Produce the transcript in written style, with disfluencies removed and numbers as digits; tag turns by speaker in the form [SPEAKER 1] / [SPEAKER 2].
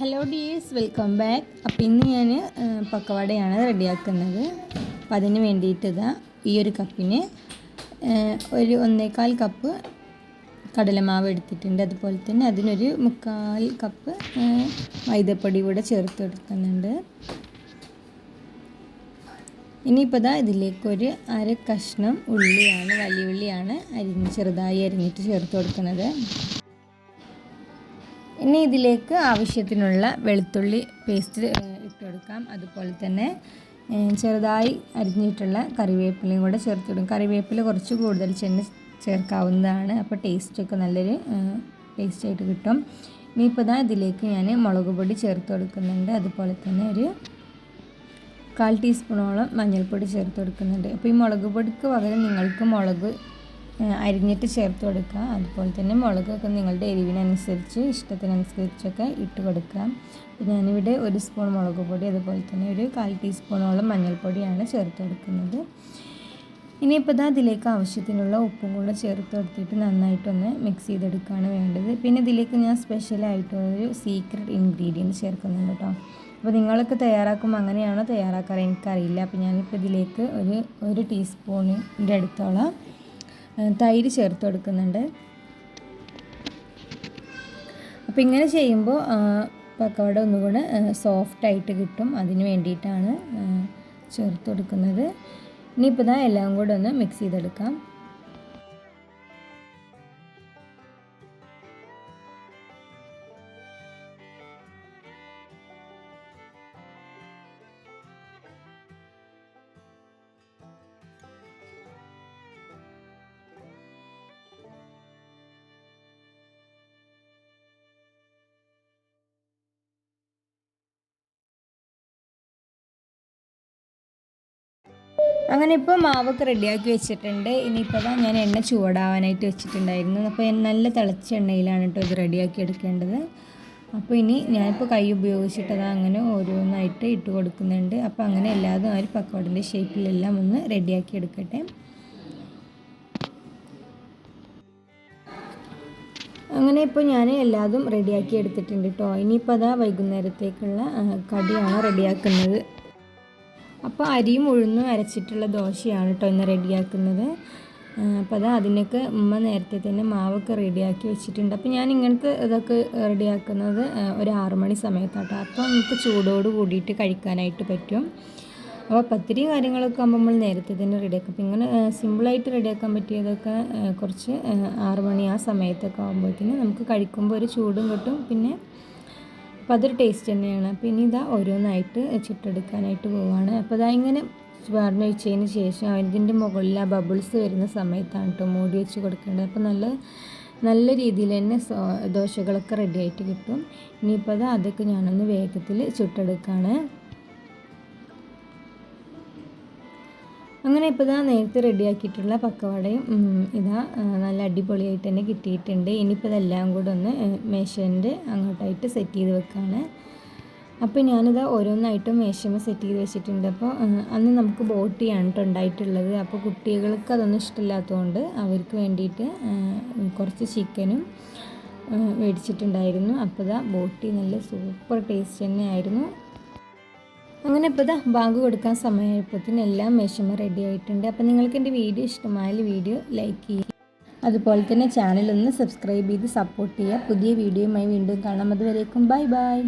[SPEAKER 1] Hello dears, welcome back. അപ്പോൾ ഇന്ന് ഞാൻ പക്കവടയാണ് റെഡിയാക്കുന്നത്. അപ്പോൾ അതിന് വേണ്ടിയിട്ട് ഈ ഒരു കപ്പിന് ഒരു 1.25 കപ്പ് കടലമാവ് എടുത്തിട്ടുണ്ട്. അതുപോലെ തന്നെ അതിനൊരു 3/4 കപ്പ് മൈദപ്പൊടി കൂടെ ചേർത്ത് കൊടുക്കുന്നുണ്ട്. ഇനിയിപ്പോൾ ഇതിലേക്ക് ഒരു അര കഷ്ണം ഉള്ളിയാണ്, വലിയ ഉള്ളിയാണ് ചെറുതായി അരിഞ്ഞിട്ട് ചേർത്ത് കൊടുക്കുന്നത്. ഇനി ഇതിലേക്ക് ആവശ്യത്തിനുള്ള വെളുത്തുള്ളി പേസ്റ്റ് ഇട്ട് കൊടുക്കാം. അതുപോലെ തന്നെ ചെറുതായി അരിഞ്ഞിട്ടുള്ള കറിവേപ്പിലയും കൂടെ ചേർത്ത് കൊടുക്കും. കറിവേപ്പില കുറച്ച് കൂടുതൽ ചേർക്കാവുന്നതാണ്. അപ്പോൾ ടേസ്റ്റൊക്കെ നല്ലൊരു ടേസ്റ്റായിട്ട് കിട്ടും. ഇനിയിപ്പോൾ ഇതിലേക്ക് ഞാൻ മുളക് പൊടി ചേർത്ത് കൊടുക്കുന്നുണ്ട്. അതുപോലെ തന്നെ ഒരു 1/4 ടീസ്പൂണോളം മഞ്ഞൾപ്പൊടി ചേർത്ത് കൊടുക്കുന്നുണ്ട്. അപ്പോൾ ഈ മുളക് പൊടിക്ക് പകരം നിങ്ങൾക്ക് മുളക് അരിഞ്ഞിട്ട് ചേർത്ത് കൊടുക്കുക. അതുപോലെ തന്നെ മുളകൊക്കെ നിങ്ങളുടെ എരിവിനനുസരിച്ച് ഇഷ്ടത്തിനനുസരിച്ചൊക്കെ ഇട്ട് കൊടുക്കുക. അപ്പോൾ ഞാനിവിടെ 1 സ്പൂൺ മുളക് പൊടി, അതുപോലെ തന്നെ ഒരു 1/4 ടീസ്പൂണോളം മഞ്ഞൾപ്പൊടിയാണ് ചേർത്ത് കൊടുക്കുന്നത്. ഇനിയിപ്പോൾ അതിലേക്ക് ആവശ്യത്തിനുള്ള ഉപ്പും കൂടെ ചേർത്ത് കൊടുത്തിട്ട് നന്നായിട്ടൊന്ന് മിക്സ് ചെയ്തെടുക്കുകയാണ് വേണ്ടത്. പിന്നെ ഇതിലേക്ക് ഞാൻ സ്പെഷ്യലായിട്ടൊരു സീക്രട്ട് ഇൻഗ്രീഡിയൻറ്റ് ചേർക്കുന്നുണ്ട് കേട്ടോ. അപ്പോൾ നിങ്ങളൊക്കെ തയ്യാറാക്കുമ്പോൾ അങ്ങനെയാണോ തയ്യാറാക്കാറ് എനിക്കറിയില്ല. അപ്പോൾ ഞാനിപ്പോൾ ഇതിലേക്ക് ഒരു ടീസ്പൂണിൻ്റെ അടുത്തോളം തൈര് ചേർത്ത് കൊടുക്കുന്നുണ്ട്. അപ്പോൾ ഇങ്ങനെ ചെയ്യുമ്പോൾ പക്കവട ഒന്നുകൂടെ സോഫ്റ്റായിട്ട് കിട്ടും. അതിന് വേണ്ടിയിട്ടാണ് ചേർത്ത് കൊടുക്കുന്നത്. ഇനിയിപ്പോൾ എല്ലാം കൂടെ ഒന്ന് മിക്സ് ചെയ്തെടുക്കാം. അങ്ങനെ ഇപ്പോൾ മാവൊക്കെ റെഡിയാക്കി വെച്ചിട്ടുണ്ട്. ഇനിയിപ്പോൾ ഞാൻ എണ്ണ ചൂടാവാനായിട്ട് വെച്ചിട്ടുണ്ടായിരുന്നു. അപ്പോൾ നല്ല തിളച്ച എണ്ണയിലാണ് കേട്ടോ ഇത് റെഡിയാക്കി എടുക്കേണ്ടത്. അപ്പോൾ ഇനി ഞാനിപ്പോൾ കൈ ഉപയോഗിച്ചിട്ട് അങ്ങനെ ഓരോന്നായിട്ട് ഇട്ട് കൊടുക്കുന്നുണ്ട്. അപ്പോൾ അങ്ങനെ എല്ലാതും ആ ഒരു പക്കവടൻ്റെ ഷേപ്പിലെല്ലാം ഒന്ന് റെഡിയാക്കി എടുക്കട്ടെ. അങ്ങനെ ഇപ്പോൾ ഞാൻ എല്ലാതും റെഡിയാക്കി എടുത്തിട്ടുണ്ട് കേട്ടോ. ഇനിയിപ്പോൾ വൈകുന്നേരത്തേക്കുള്ള കടിയാണ് റെഡിയാക്കുന്നത്. അപ്പോൾ അരിയും ഉഴുന്നും അരച്ചിട്ടുള്ള ദോശയാണ് കേട്ടോ ഇന്ന് റെഡിയാക്കുന്നത്. അപ്പോൾ അതിനൊക്കെ ഉമ്മ നേരത്തെ തന്നെ മാവൊക്കെ റെഡിയാക്കി വെച്ചിട്ടുണ്ട്. അപ്പോൾ ഞാൻ ഇതൊക്കെ റെഡിയാക്കുന്നത് ഒരു 6 മണി സമയത്താട്ടോ. അപ്പോൾ നമുക്ക് ചൂടോട് കൂടിയിട്ട് കഴിക്കാനായിട്ട് പറ്റും. അപ്പോൾ പത്തിരി കാര്യങ്ങളൊക്കെ ആകുമ്പോൾ നമ്മൾ നേരത്തെ തന്നെ റെഡിയാക്കും. അപ്പോൾ ഇങ്ങനെ സിമ്പിളായിട്ട് റെഡിയാക്കാൻ പറ്റിയതൊക്കെ കുറച്ച് 6 മണി ആ സമയത്തൊക്കെ ആകുമ്പോഴത്തേന് നമുക്ക് കഴിക്കുമ്പോൾ ഒരു ചൂടും കിട്ടും. പിന്നെ അപ്പോൾ അതൊരു ടേസ്റ്റ് തന്നെയാണ്. അപ്പോൾ ഇനി ഓരോന്നായിട്ട് ചുട്ടെടുക്കാനായിട്ട് പോവുകയാണ്. അപ്പോൾ ഇങ്ങനെ വാർന്ന് വെച്ചതിന് ശേഷം അതിൻ്റെ മുകളിൽ ആ ബബിൾസ് വരുന്ന സമയത്താണ് കേട്ടോ മൂടി വെച്ച് കൊടുക്കേണ്ടത്. അപ്പോൾ നല്ല രീതിയിൽ തന്നെ ദോശകളൊക്കെ റെഡി ആയിട്ട് കിട്ടും. ഇനിയിപ്പോൾ അതൊക്കെ ഞാനൊന്ന് വേഗത്തിൽ ചുട്ടെടുക്കുകയാണ്. അങ്ങനെ ഇപ്പോൾ നേരത്തെ റെഡിയാക്കിയിട്ടുള്ള പക്കവടയും നല്ല അടിപൊളിയായിട്ട് തന്നെ കിട്ടിയിട്ടുണ്ട്. ഇനിയിപ്പോൾ ഇതെല്ലാം കൂടെ ഒന്ന് മേശേൻ്റെ അങ്ങോട്ടായിട്ട് സെറ്റ് ചെയ്ത് വെക്കുകയാണ്. അപ്പോൾ ഓരോന്നായിട്ടും മേശമ സെറ്റ് ചെയ്ത് വെച്ചിട്ടുണ്ട്. അപ്പോൾ അന്ന് നമുക്ക് ബോട്ടിയാണ് കേട്ടോ ഉണ്ടായിട്ടുള്ളത്. അപ്പോൾ കുട്ടികൾക്ക് അതൊന്നും ഇഷ്ടമില്ലാത്തതുകൊണ്ട് അവർക്ക് വേണ്ടിയിട്ട് കുറച്ച് ചിക്കനും മേടിച്ചിട്ടുണ്ടായിരുന്നു. അപ്പോൾ ബോട്ടി നല്ല സൂപ്പർ ടേസ്റ്റ് തന്നെയായിരുന്നു. അങ്ങനെ ഇപ്പോൾ ബാങ്ക് കൊടുക്കാൻ സമയമായപ്പോഴത്തേന് എല്ലാം മേശമ റെഡി ആയിട്ടുണ്ട്. അപ്പോൾ നിങ്ങൾക്ക് എൻ്റെ വീഡിയോ ഇഷ്ടമായാൽ വീഡിയോ ലൈക്ക് ചെയ്യുക. അതുപോലെ തന്നെ ചാനലൊന്ന് സബ്സ്ക്രൈബ് ചെയ്ത് സപ്പോർട്ട് ചെയ്യുക. പുതിയ വീഡിയോയുമായി വീണ്ടും കാണാം. അതുവരേക്കും ബൈ ബൈ.